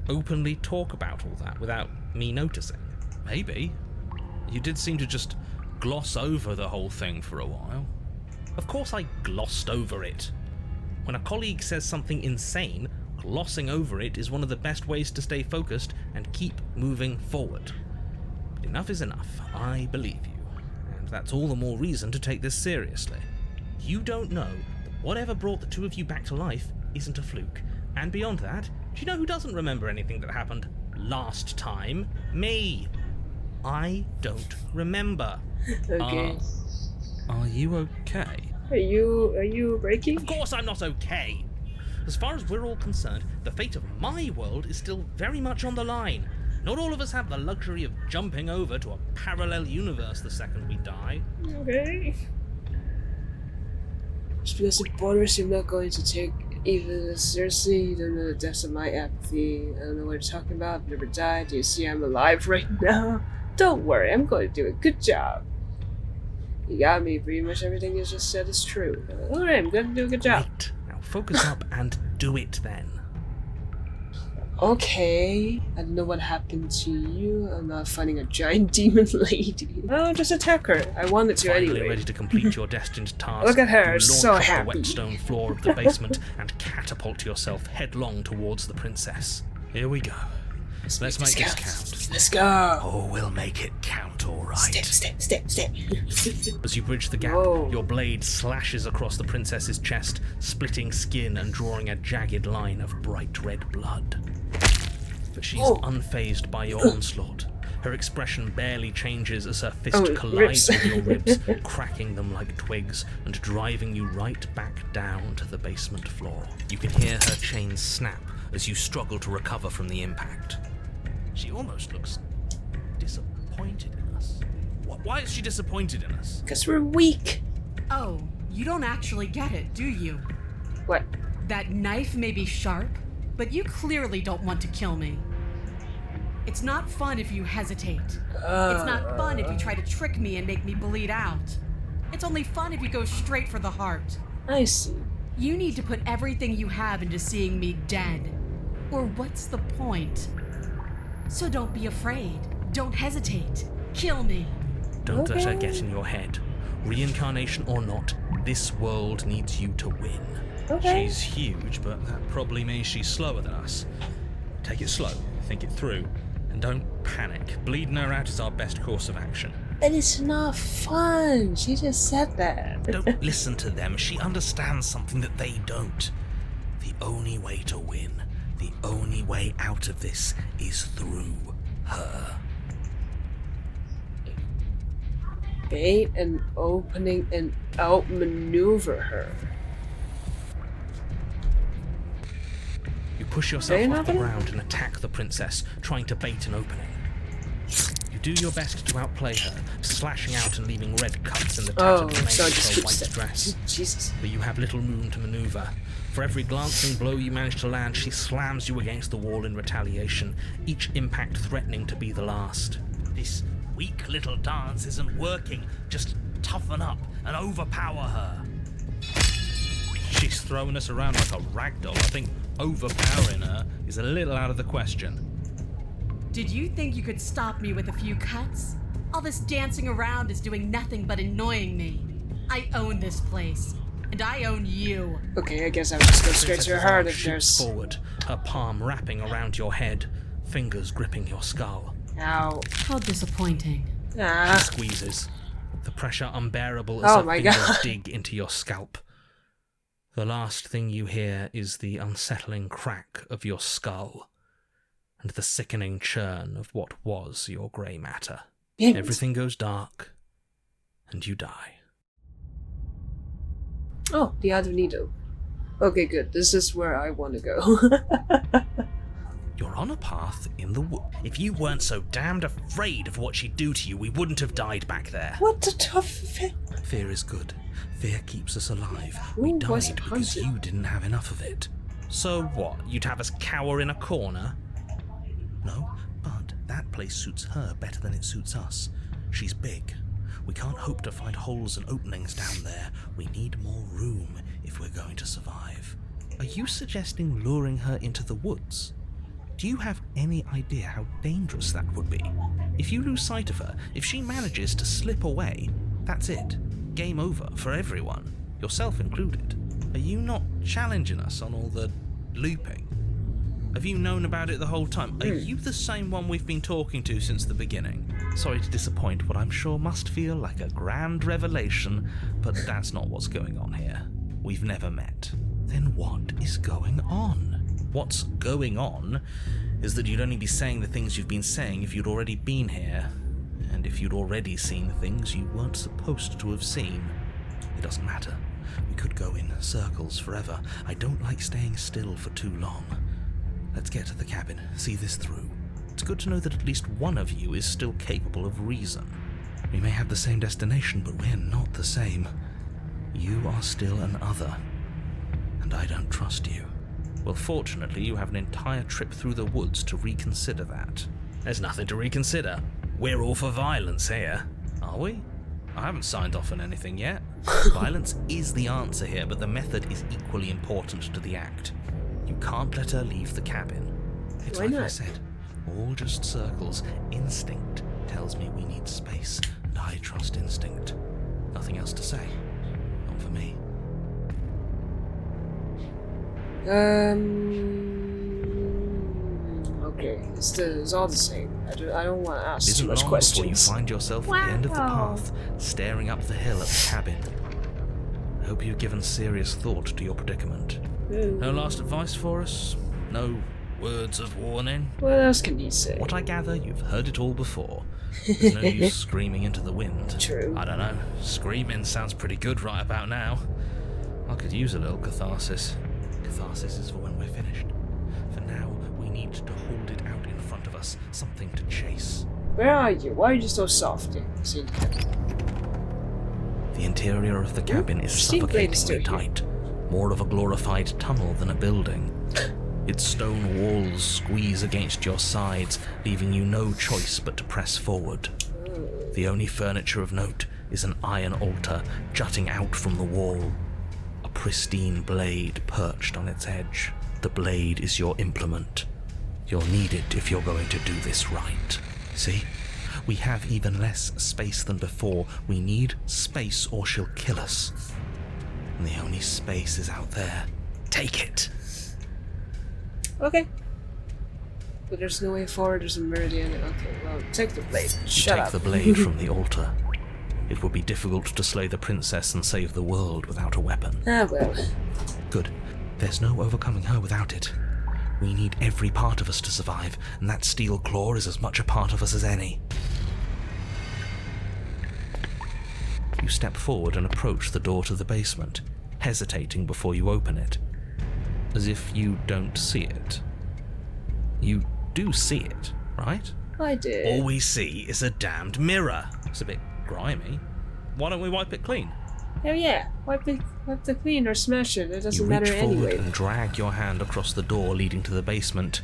openly talk about all that without me noticing? Maybe. You did seem to just gloss over the whole thing for a while. Of course I glossed over it. When a colleague says something insane, glossing over it is one of the best ways to stay focused and keep moving forward. Enough is enough. I believe you. And that's all the more reason to take this seriously. You don't know that whatever brought the two of you back to life isn't a fluke. And beyond that, do you know who doesn't remember anything that happened last time? Me. I don't remember. Okay. Are you okay? Are you breaking? Of course I'm not okay. As far as we're all concerned, the fate of my world is still very much on the line. Not all of us have the luxury of jumping over to a parallel universe the second we die. Okay. Just because it bothers you, I'm not going to take even this seriously. You don't know the depths of my apathy. I don't know what you're talking about. I've never died. Do you see I'm alive right now? Don't worry, I'm going to do a good job. You got me. Pretty much everything you just said is true. Alright, I'm going to do a good job. Great. Now focus up and do it then. Okay. I don't know what happened to you. I'm not fighting a giant demon lady. No, just attack her. I wanted to Finally anyway. ready to complete your destined task. Look at her, you launch so off happy. the wet stone floor of the basement and catapult yourself headlong towards the princess. Here we go. Let's make this count. Let's go. Oh, we'll make it count, all right. Step. As you bridge the gap, Whoa. your blade slashes across the princess's chest, splitting skin and drawing a jagged line of bright red blood. But she's Oh. unfazed by your onslaught. Her expression barely changes as her fist Oh, collides ribs. with your ribs, cracking them like twigs and driving you right back down to the basement floor. You can hear her chains snap as you struggle to recover from the impact. She almost looks disappointed in us. Why is she disappointed in us? Because we're weak. Oh, you don't actually get it, do you? What? That knife may be sharp, but you clearly don't want to kill me. It's not fun if you hesitate. It's not fun if you try to trick me and make me bleed out. It's only fun if you go straight for the heart. I see. You need to put everything you have into seeing me dead. Or what's the point? So don't be afraid. Don't hesitate. Kill me. Don't let her Okay. get in your head. Reincarnation or not, this world needs you to win. Okay. She's huge, but that probably means she's slower than us. Take it slow, think it through, and don't panic. Bleeding her out is our best course of action. But it's not fun. She just said that. Don't listen to them. She understands something that they don't. The only way to win, the only way out of this is through her. Bait and opening and outmaneuver her. You push yourself Ain't off the happening? ground and attack the princess, trying to bait an opening. You do your best to outplay her, slashing out and leaving red cuts in the Oh, tattered so I remains just of her keep white stepping. dress. Jesus. But you have little room to maneuver. For every glancing blow you manage to land, she slams you against the wall in retaliation, each impact threatening to be the last. This weak little dance isn't working. Just toughen up and overpower her. She's throwing us around like a ragdoll. I think overpowering her is a little out of the question. Did you think you could stop me with a few cuts? All this dancing around is doing nothing but annoying me. I own this place. and I own you. Okay, I guess I'll just go straight to Princess's her arm if shoots there's... forward, her palm wrapping around your head, fingers gripping your skull. Ow. How disappointing. Ah. Squeezes, the pressure unbearable as Oh her my fingers God. dig into your scalp. The last thing you hear is the unsettling crack of your skull and the sickening churn of what was your grey matter. Damn it. Everything goes dark, and you die. Oh, the other needle. Okay, good. This is where I want to go. You're on a path in the wood. If you weren't so damned afraid of what she'd do to you, we wouldn't have died back there. What the tough... Fear is good. Fear keeps us alive. We Who was died because hunted? you didn't have enough of it. So what? You'd have us cower in a corner? No, but that place suits her better than it suits us. She's big. We can't hope to find holes and openings down there. We need more room if we're going to survive. Are you suggesting luring her into the woods? Do you have any idea how dangerous that would be? If you lose sight of her, if she manages to slip away, that's it. Game over for everyone, yourself included. Are you not challenging us on all the looping? Have you known about it the whole time? Are you the same one we've been talking to since the beginning? Sorry to disappoint what I'm sure must feel like a grand revelation, but that's not what's going on here. We've never met. Then what is going on? What's going on is that you'd only be saying the things you've been saying if you'd already been here, and if you'd already seen things you weren't supposed to have seen. It doesn't matter. We could go in circles forever. I don't like staying still for too long. Let's get to the cabin, see this through. It's good to know that at least one of you is still capable of reason. We may have the same destination, but we're not the same. You are still an other, and I don't trust you. Well, fortunately, you have an entire trip through the woods to reconsider that. There's nothing to reconsider. We're all for violence here. Are we? I haven't signed off on anything yet. Violence is the answer here, but the method is equally important to the act. You can't let her leave the cabin. It's Why like I not? said, all just circles. Instinct tells me we need space, and I trust instinct. Nothing else to say. Not for me. Okay, it's all the same. I don't want to ask Isn't too much long before you questions. find yourself at the end of the path, staring up the hill at the cabin. I hope you've given serious thought to your predicament. No last advice for us? No words of warning? What else can you say? What I gather, you've heard it all before. There's no use screaming into the wind. True. I don't know. Screaming sounds pretty good right about now. I could use a little catharsis. Catharsis is for when we're finished. For now, we need to hold it out in front of us. Something to chase. Where are you? Why are you so soft? See, The interior of the cabin is Steam blade is suffocatingly still here. tight. More of a glorified tunnel than a building. Its stone walls squeeze against your sides, leaving you no choice but to press forward. The only furniture of note is an iron altar jutting out from the wall. A pristine blade perched on its edge. The blade is your implement. You'll need it if you're going to do this right. See? We have even less space than before. We need space or she'll kill us. And the only space is out there. Take it! okay. But there's no way forward. There's a meridian. Okay, well, take the blade. You Shut take up. the blade from the altar. It would be difficult to slay the princess and save the world without a weapon. Ah, well. Good. There's no overcoming her without it. We need every part of us to survive, and that steel claw is as much a part of us as any. You step forward and approach the door to the basement, hesitating before you open it, as if you don't see it. You do see it, right? I did. All we see is a damned mirror. It's a bit grimy. Why don't we wipe it clean? Hell yeah. Wipe the clean or smash it. It You doesn't reach matter forward anyway. and drag your hand across the door leading to the basement.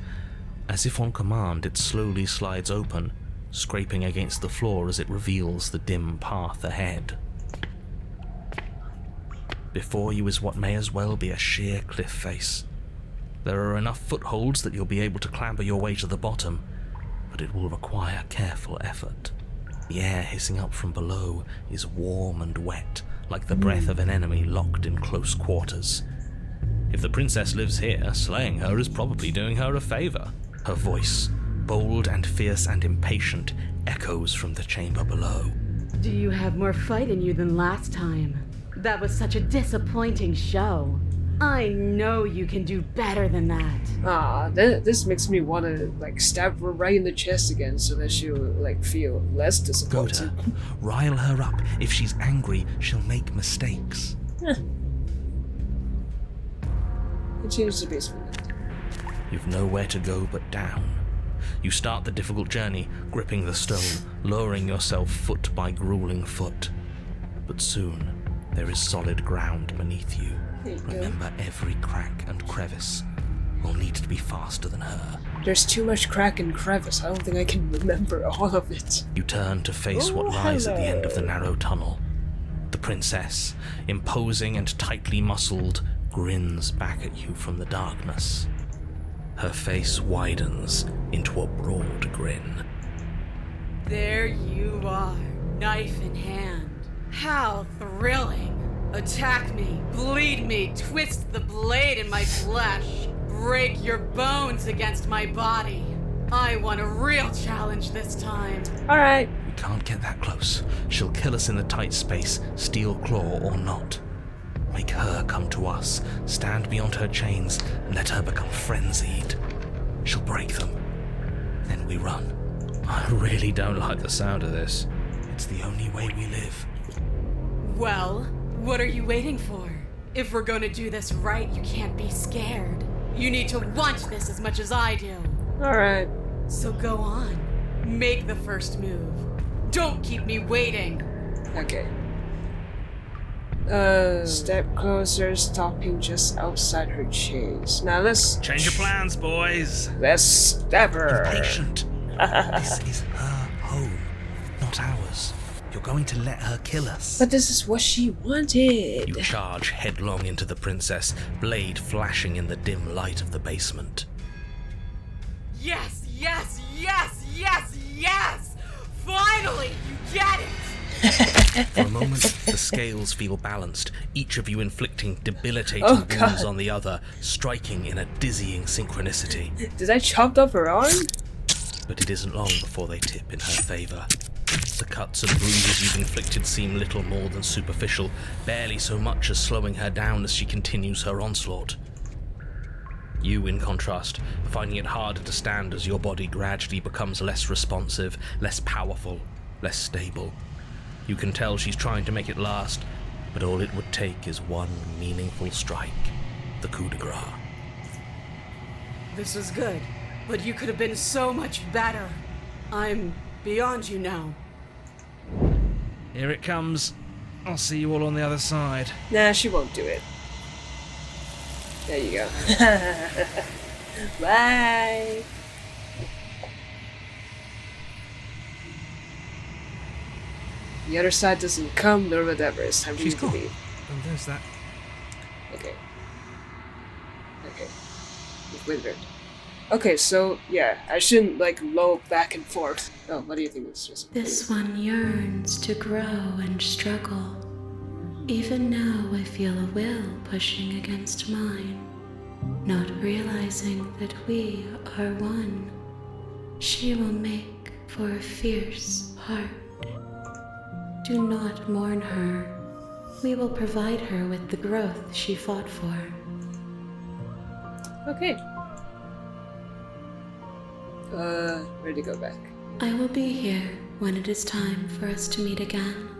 As if on command, it slowly slides open, scraping against the floor as it reveals the dim path ahead. Before you is what may as well be a sheer cliff face. There are enough footholds that you'll be able to clamber your way to the bottom, but it will require careful effort. The air hissing up from below is warm and wet, like the breath of an enemy locked in close quarters. If the princess lives here, slaying her is probably doing her a favor. Her voice, bold and fierce and impatient, echoes from the chamber below. Do you have more fight in you than last time? That was such a disappointing show. I know you can do better than that. This makes me want to like stab her right in the chest again, so that she'll like feel less disappointed. Go to her, rile her up. If she's angry, she'll make mistakes. Change the basement. You've nowhere to go but down. You start the difficult journey, gripping the stone, lowering yourself foot by grueling foot. But soon, there is solid ground beneath you. Remember every crack and crevice. You'll need to be faster than her. There's too much crack and crevice. I don't think I can remember all of it. You turn to face what lies at the end of the narrow tunnel. The princess, imposing and tightly muscled, grins back at you from the darkness. Her face widens into a broad grin. There you are, knife in hand. How thrilling! Attack me, bleed me, twist the blade in my flesh, break your bones against my body. I want a real challenge this time. Alright. We can't get that close. She'll kill us in the tight space, steel claw or not. Make her come to us, stand beyond her chains, and let her become frenzied. She'll break them. Then we run. I really don't like the sound of this. It's the only way we live. Well, what are you waiting for? If we're gonna do this right, you can't be scared. You need to want this as much as I do. Alright. So go on. Make the first move. Don't keep me waiting. Okay. Step closer, stopping just outside her chains. Now let's Change your plans, boys. let's stab her. Patient. This is her home, not ours. You're going to let her kill us. But this is what she wanted. You charge headlong into the princess, blade flashing in the dim light of the basement. Yes, yes, yes, yes, yes! Finally, you get it! For a moment, the scales feel balanced, each of you inflicting debilitating Oh, wounds God. on the other, striking in a dizzying synchronicity. Did I chop off her arm? But it isn't long before they tip in her favor. The cuts and bruises you've inflicted seem little more than superficial, barely so much as slowing her down as she continues her onslaught. You, in contrast, are finding it harder to stand as your body gradually becomes less responsive, less powerful, less stable. You can tell she's trying to make it last, but all it would take is one meaningful strike. The coup de grace. This was good, but you could have been so much better. I'm beyond you now. Here it comes. I'll see you all on the other side. Nah, she won't do it. There you go. Bye. The other side doesn't come, nor whatever. It's time for you She's to gone. leave. Oh, there's that. Okay. Okay. You've withered. Okay, so yeah, I shouldn't like low back and forth. Oh, what do you think it's just? This one yearns to grow and struggle. Even now, I feel a will pushing against mine, not realizing that we are one. She will make for a fierce heart. Do not mourn her. We will provide her with the growth she fought for. Okay. Ready to go back. I will be here when it is time for us to meet again.